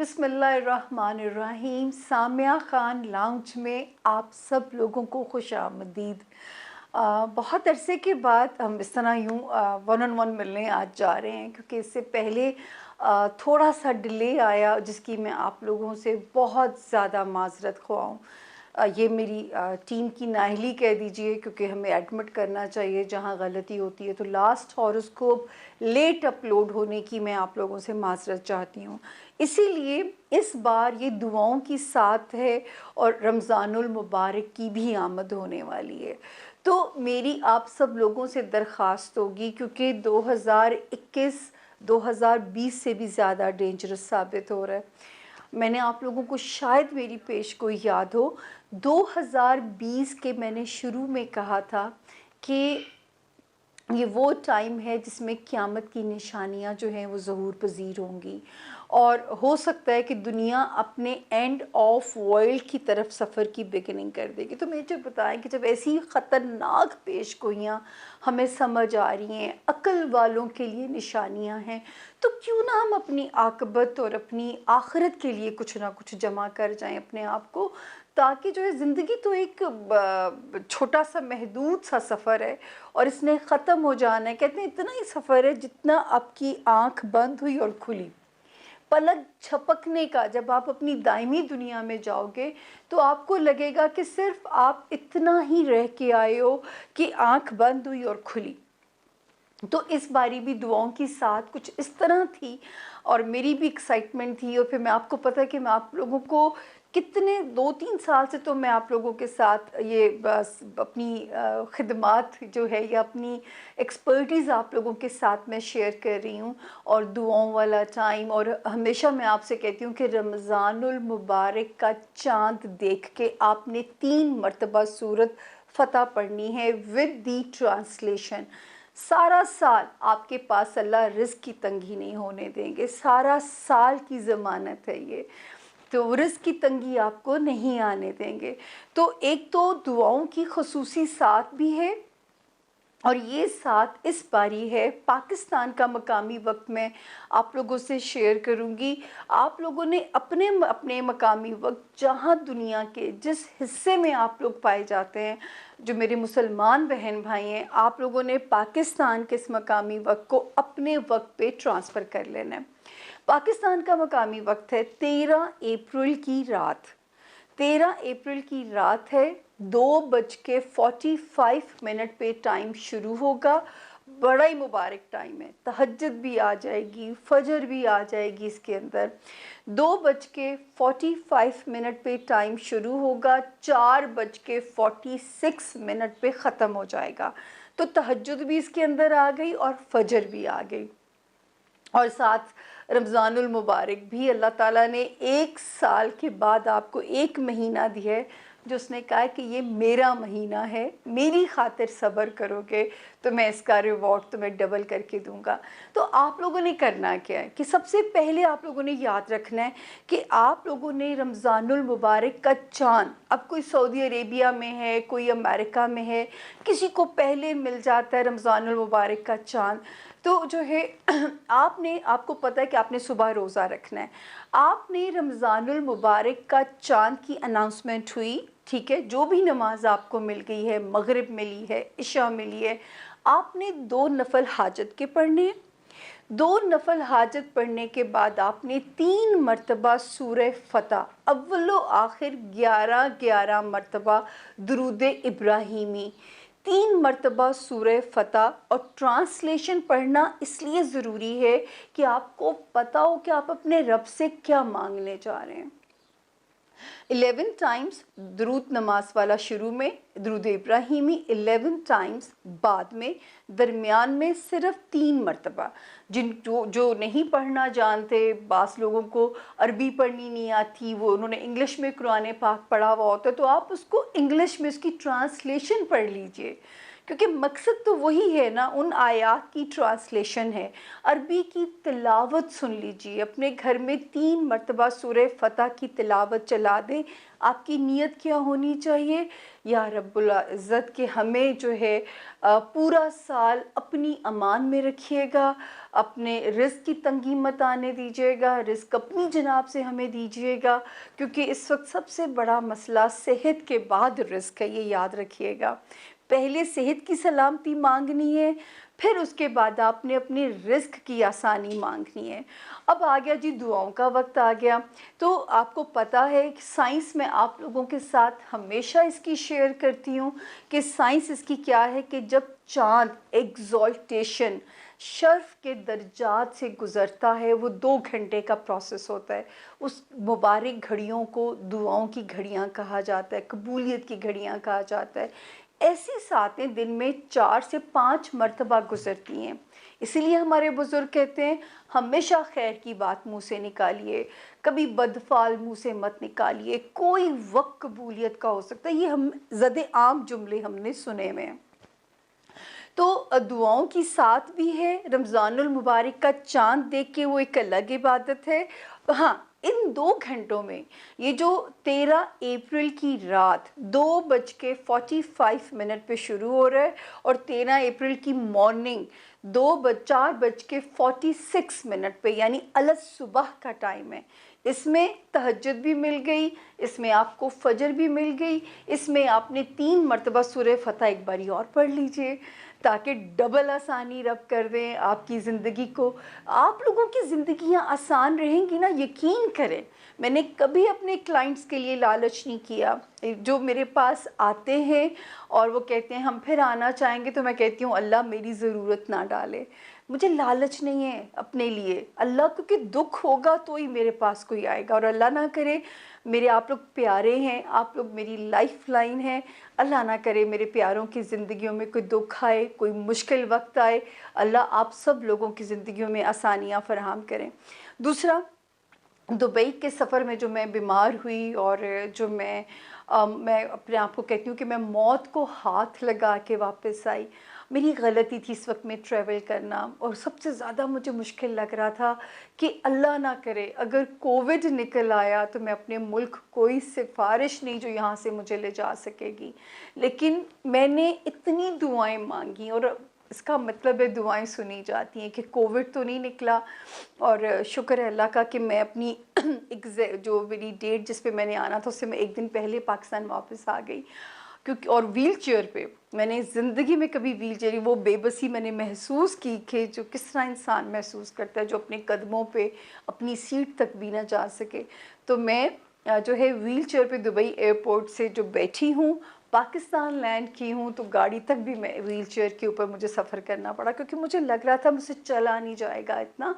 बिस्मिल्लाहिर्रहमानिर्रहीम। सामिया ख़ान लाउंज में आप सब लोगों को खुशामदीद। बहुत अरसे के बाद हम इस तरह यूँ वन ऑन वन मिलने आज जा रहे हैं, क्योंकि इससे पहले थोड़ा सा डिले आया, जिसकी मैं आप लोगों से बहुत ज़्यादा माज़रत ख़्वाह हूँ। ये मेरी टीम की नाअहली कह दीजिए, क्योंकि हमें एडमिट करना चाहिए जहाँ गलती होती है। तो लास्ट हॉरोस्कोप लेट अपलोड होने की मैं आप लोगों से माज़रत चाहती हूँ। इसीलिए इस बार ये दुआओं की साथ है और रमज़ानुल मुबारक की भी आमद होने वाली है। तो मेरी आप सब लोगों से दरख्वास्त होगी, क्योंकि 2021 2020 से भी ज़्यादा डेंजरस साबित हो रहा है। मैंने आप लोगों को शायद मेरी पेश को याद हो, 2020 के मैंने शुरू में कहा था कि ये वो टाइम है जिसमें क़यामत की निशानियां जो हैं वो ज़हूर पज़ीर होंगी, और हो सकता है कि दुनिया अपने एंड ऑफ वर्ल्ड की तरफ सफ़र की बिगिनिंग कर देगी। तो मुझे बताएं कि जब ऐसी ख़तरनाक पेशगोइयाँ हमें समझ आ रही हैं, अक्ल वालों के लिए निशानियां हैं, तो क्यों ना हम अपनी आक़िबत और अपनी आखिरत के लिए कुछ ना कुछ जमा कर जाएं अपने आप को, ताकि जो है ज़िंदगी तो एक छोटा सा महदूद सा सफ़र है और इसने ख़त्म हो जाना है। कहते हैं इतना ही सफ़र है जितना आपकी आँख बंद हुई और खुली, पलक झपकने का। जब आप अपनी दायमी दुनिया में जाओगे तो आपको लगेगा कि सिर्फ आप इतना ही रह के आए हो कि आँख बंद हुई और खुली। तो इस बारी भी दुआओं की साथ कुछ इस तरह थी, और मेरी भी एक्साइटमेंट थी। और फिर मैं आपको पता है कि मैं आप लोगों को कितने 2-3 साल से तो मैं आप लोगों के साथ ये बस अपनी खिदमात जो है या अपनी एक्सपर्टीज़ आप लोगों के साथ मैं शेयर कर रही हूँ, और दुआओं वाला टाइम। और हमेशा मैं आपसे कहती हूँ कि रमज़ानुल मुबारक का चाँद देख के आपने 3 मरतबा सूरत फ़तह पढ़नी है विद दी ट्रांसलेशन। सारा साल आपके पास अल्लाह रिज़्क़ की तंगी नहीं होने देंगे, सारा साल की ज़मानत है ये, तो रिज़्क़ की तंगी आपको नहीं आने देंगे। तो एक तो दुआओं की ख़ुसूसी साथ भी है, और ये साथ इस बारी है पाकिस्तान का मकामी वक्त मैं आप लोगों से शेयर करूंगी। आप लोगों ने अपने अपने मकामी वक्त जहां दुनिया के जिस हिस्से में आप लोग पाए जाते हैं, जो मेरे मुसलमान बहन भाई हैं, आप लोगों ने पाकिस्तान के इस मकामी वक्त को अपने वक्त पे ट्रांसफ़र कर लेना है। पाकिस्तान का मकामी वक्त है 13 अप्रैल की रात। 13 अप्रैल की रात है, 2:45 पे टाइम शुरू होगा। बड़ा ही मुबारक टाइम है, तहज्जुद भी आ जाएगी, फजर भी आ जाएगी इसके अंदर। 2:45 पे टाइम शुरू होगा, 4:46 पे ख़त्म हो जाएगा। तो तहज्जुद भी इसके अंदर आ गई और फजर भी आ गई, और साथ रमज़ानुल मुबारक भी। अल्लाह ताला ने 1 साल के बाद आपको 1 महीना दिया है, जो उसने कहा है कि ये मेरा महीना है, मेरी खातिर सब्र करोगे तो मैं इसका रिवॉर्ड तुम्हें डबल करके दूंगा। तो आप लोगों ने करना क्या है कि सबसे पहले आप लोगों ने याद रखना है कि आप लोगों ने रमज़ानुल मुबारक का चाँद, अब कोई सऊदी अरेबिया में है, कोई अमेरिका में है, किसी को पहले मिल जाता है रमज़ानुल मुबारक का चाँद, तो जो है आपको पता है कि आपने सुबह रोज़ा रखना है। आपने रमज़ानुल मुबारक का चाँद की अनाउंसमेंट हुई, ठीक है, जो भी नमाज आपको मिल गई है, मगरिब मिली है, इशा मिली है, आपने 2 नफल हाजत के पढ़ने हैं। 2 नफल हाजत पढ़ने के बाद आपने 3 मरतबा सूरह फ़तह, अव्वलो आखिर 11-11 मरतबा दुरूद इब्राहिमी, 3 मरतबा सूरह फ़तह। और ट्रांसलेशन पढ़ना इसलिए ज़रूरी है कि आपको पता हो कि आप अपने रब से क्या मांगने जा रहे हैं। 11 टाइम्स दुरूद नमाज वाला शुरू में, दुरूद इब्राहिमी 11 टाइम्स बाद में, दरमियान में सिर्फ 3 मरतबा। जो नहीं पढ़ना जानते, बास लोगों को अरबी पढ़नी नहीं आती, वो उन्होंने इंग्लिश में कुरान पाक पढ़ा हुआ होता है, तो आप उसको इंग्लिश में उसकी ट्रांसलेशन पढ़ लीजिए, क्योंकि मकसद तो वही है ना, उन आयात की ट्रांसलेशन है। अरबी की तिलावत सुन लीजिए, अपने घर में 3 मरतबा सूरह फतह की तिलावत चला दें। आपकी नीयत क्या होनी चाहिए? या रब्बुल इज़्ज़त के हमें जो है पूरा साल अपनी अमान में रखिएगा, अपने रिज़्क की तंगी मत आने दीजिएगा, रिज़्क अपनी जनाब से हमें दीजिएगा, क्योंकि इस वक्त सबसे बड़ा मसला सेहत के बाद रिज़्क है, ये याद रखिएगा। पहले सेहत की सलामती मांगनी है, फिर उसके बाद आपने अपने रिज़्क की आसानी मांगनी है। अब आ गया जी दुआओं का वक्त आ गया। तो आपको पता है कि साइंस में आप लोगों के साथ हमेशा इसकी शेयर करती हूँ कि साइंस इसकी क्या है कि जब चाँद एग्ज़ॉल्टेशन शर्फ़ के दर्जात से गुज़रता है, वो 2 घंटे का प्रोसेस होता है। उस मुबारक घड़ियों को दुआओं की घड़ियाँ कहा जाता है, कबूलियत की घड़ियाँ कहा जाता है। ऐसी सातें दिन में 4 से 5 मरतबा गुज़रती हैं। इसीलिए हमारे बुज़ुर्ग कहते हैं हमेशा खैर की बात मुँह से निकालिए, कभी बदफ़ाल मुँह से मत निकालिए, कोई वक़्त कबूलियत का हो सकता है। ये हम ज़द-ए-आम जुमले हमने सुने हुए हैं। तो दुआओं की साथ भी है, रमज़ानुल मुबारक का चाँद देख के वो एक अलग इबादत है। हाँ, इन 2 घंटों में ये जो 13 अप्रैल की रात 2:45 पे शुरू हो रहा है और 13 अप्रैल की मॉर्निंग 4:46 पे, यानी अलग सुबह का टाइम है। इसमें तहज्जुद भी मिल गई, इसमें आपको फजर भी मिल गई, इसमें आपने 3 मरतबा सूरह फतह एक बारी और पढ़ लीजिए, ताकि डबल आसानी रब कर दें आपकी ज़िंदगी को। आप लोगों की ज़िंदगियाँ आसान रहेंगी ना, यकीन करें। मैंने कभी अपने क्लाइंट्स के लिए लालच नहीं किया। जो मेरे पास आते हैं और वो कहते हैं हम फिर आना चाहेंगे, तो मैं कहती हूँ अल्लाह मेरी ज़रूरत ना डाले। मुझे लालच नहीं है अपने लिए, अल्लाह, क्योंकि दुख होगा तो ही मेरे पास कोई आएगा, और अल्लाह ना करे, मेरे आप लोग प्यारे हैं, आप लोग मेरी लाइफ लाइन है। अल्लाह ना करे मेरे प्यारों की ज़िंदगियों में कोई दुख आए, कोई मुश्किल वक्त आए। अल्लाह आप सब लोगों की ज़िंदगियों में आसानियाँ फराहम करें। दूसरा, दुबई के सफ़र में जो मैं बीमार हुई और जो मैं अपने आप को कहती हूँ कि मैं मौत को हाथ लगा के वापस आई। मेरी गलती थी इस वक्त में ट्रैवल करना, और सबसे ज़्यादा मुझे मुश्किल लग रहा था कि अल्लाह ना करे अगर कोविड निकल आया तो मैं अपने मुल्क कोई सिफारिश नहीं जो यहाँ से मुझे ले जा सकेगी। लेकिन मैंने इतनी दुआएं मांगी, और इसका मतलब है दुआएं सुनी जाती हैं, कि कोविड तो नहीं निकला, और शुक्र है अल्लाह का कि मैं अपनी जो मेरी डेट जिस पे मैंने आना था उससे मैं एक दिन पहले पाकिस्तान वापस आ गई। क्योंकि और व्हील चेयर पे, मैंने ज़िंदगी में कभी व्हील चेयर, वो बेबसी मैंने महसूस की कि जो किस तरह इंसान महसूस करता है जो अपने कदमों पे अपनी सीट तक भी ना जा सके। तो मैं जो है व्हील चेयर पे दुबई एयरपोर्ट से जो बैठी हूँ, पाकिस्तान लैंड की हूँ, तो गाड़ी तक भी मैं व्हील चेयर के ऊपर मुझे सफ़र करना पड़ा, क्योंकि मुझे लग रहा था मुझसे चला नहीं जाएगा इतना।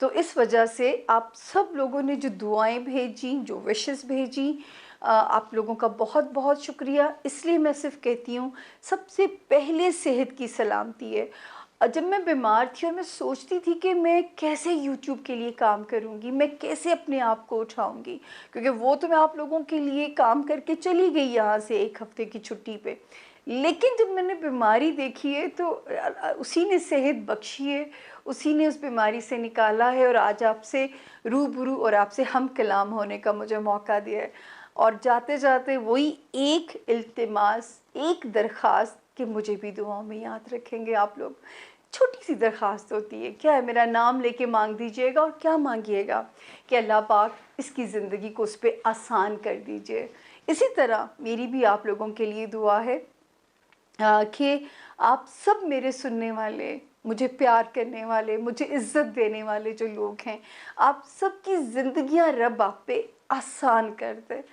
तो इस वजह से आप सब लोगों ने जो दुआएं भेजी, जो विशेस भेजी, आप लोगों का बहुत बहुत शुक्रिया। इसलिए मैं सिर्फ कहती हूँ सबसे पहले सेहत की सलामती है। जब मैं बीमार थी और मैं सोचती थी कि मैं कैसे यूट्यूब के लिए काम करूँगी, मैं कैसे अपने आप को उठाऊँगी, क्योंकि वो तो मैं आप लोगों के लिए काम करके चली गई यहाँ से 1 हफ़्ते की छुट्टी पे। लेकिन जब मैंने बीमारी देखी है तो उसी ने सेहत बख्शी है, उसी ने उस बीमारी से निकाला है, और आज आपसे रूबरू और आपसे हम कलाम होने का मुझे मौका दिया है। और जाते जाते वही एक इल्तिमास, एक दरख्वास्त कि मुझे भी दुआओं में याद रखेंगे आप लोग। छोटी सी दरख्वास्त होती है, क्या है, मेरा नाम लेके मांग दीजिएगा, और क्या मांगिएगा कि अल्लाह पाक इसकी ज़िंदगी को उस पर आसान कर दीजिए। इसी तरह मेरी भी आप लोगों के लिए दुआ है कि आप सब मेरे सुनने वाले, मुझे प्यार करने वाले, मुझे इज़्ज़त देने वाले जो लोग हैं, आप सबकी ज़िंदगियां रब आप पे आसान कर दे।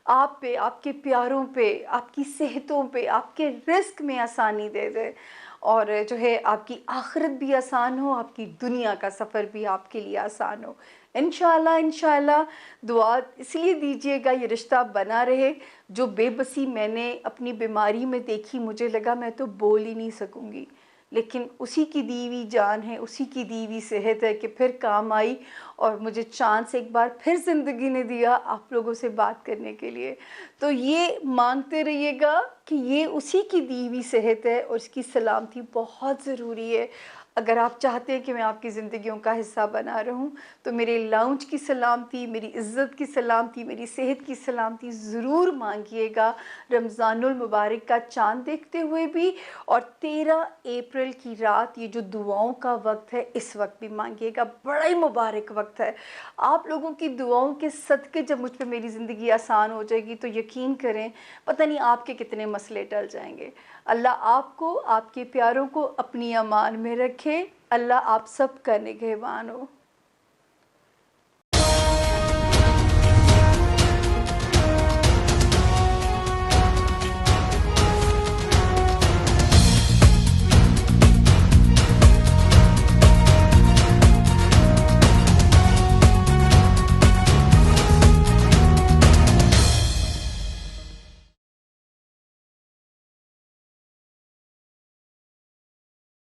आप पे, आपके प्यारों पे, आपकी सेहतों पे, आपके रिस्क में आसानी दे दे, और जो है आपकी आखिरत भी आसान हो, आपकी दुनिया का सफ़र भी आपके लिए आसान हो। इंशाअल्लाह इंशाअल्लाह दुआ इसलिए दीजिएगा ये रिश्ता बना रहे। जो बेबसी मैंने अपनी बीमारी में देखी, मुझे लगा मैं तो बोल ही नहीं सकूँगी, लेकिन उसी की दी हुई जान है, उसी की दी हुई सेहत है कि फिर काम आई, और मुझे चांस एक बार फिर ज़िंदगी ने दिया आप लोगों से बात करने के लिए। तो ये मांगते रहिएगा कि ये उसी की दी हुई सेहत है और उसकी सलामती बहुत ज़रूरी है। अगर आप चाहते हैं कि मैं आपकी ज़िंदगियों का हिस्सा बना रहूं, तो मेरे लाउंज की सलामती, मेरी इज़्ज़त की सलामती, मेरी सेहत की सलामती ज़रूर मांगिएगा। रमज़ानुल मुबारक का चाँद देखते हुए भी, और 13 अप्रैल की रात, ये जो दुआओं का वक्त है, इस वक्त भी मांगिएगा। बड़ा ही मुबारक वक्त है। आप लोगों की दुआओं के सदक़े जब मुझ पे मेरी ज़िंदगी आसान हो जाएगी, तो यकीन करें पता नहीं आपके कितने मसले टल जाएंगे। अल्लाह आपको, आपके प्यारों को अपनी अमान में रखे। अल्लाह आप सब का निगहबान हो।